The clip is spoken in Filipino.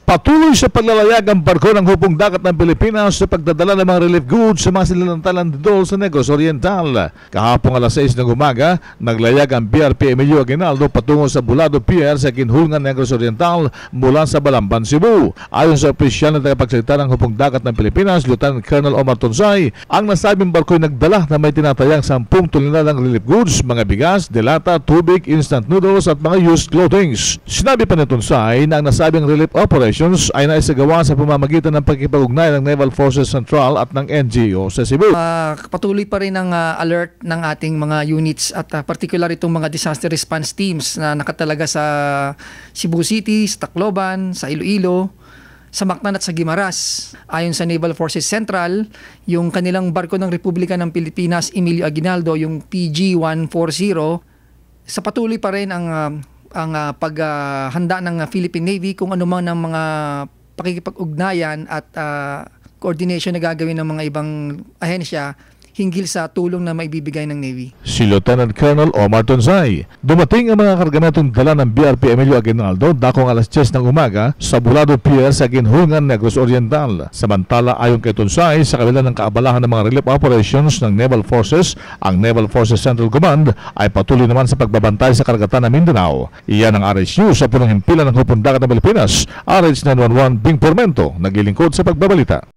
Patuloy sa paglalayag ang barko ng hupong dagat ng Pilipinas sa pagdadala ng mga relief goods sa mga sinalantalang dito sa Negros Oriental. Kahapong alas 6 ng umaga, naglayag ang BRP Emilio Aguinaldo patungo sa Bulado Pier sa Ginhulngan, Negros Oriental mula sa Balamban, Cebu. Ayon sa opisyal na tagapagsalita ng hupong dagat ng Pilipinas, Lieutenant Colonel Omar Tonsay, ang nasabing barko ay nagdala na may tinatayang 10 toneladang relief goods, mga bigas, delata, tubig, instant noodles at mga used clothing. Sinabi pa ni Tonsay na ang nasabing relief operation ay naisagawa sa pamamagitan ng pagkipag-ugnay ng Naval Forces Central at ng NGO sa Cebu. Patuloy pa rin ang alert ng ating mga units at particular itong mga disaster response teams na nakatalaga sa Cebu City, sa Tacloban, sa Iloilo, sa Mactan at sa Guimaras. Ayon sa Naval Forces Central, yung kanilang barko ng Republika ng Pilipinas, Emilio Aguinaldo, yung PG-140, sa patuloy pa rin ang paghanda ng Philippine Navy kung ano man ng mga pakikipag-ugnayan at coordination na gagawin ng mga ibang ahensya hinggil sa tulong na maibibigay ng Navy. Si Lieutenant Colonel Omar Tonsay, dumating ang mga kargamentong dala ng BRP Emilio Aguinaldo dakong alas 10 ng umaga sa Bulado Pier sa Ginhulngan, Negros Oriental. Samantala, ayon kay Tonsay, sa kabila ng kaabalahan ng mga relief operations ng Naval Forces, ang Naval Forces Central Command ay patuloy naman sa pagbabantay sa karagatan ng Mindanao. Iyan ang RH News sa punong himpilan ng hupong dagat ng Pilipinas, RH 911 Bing Pormento, naglilingkod sa pagbabalita.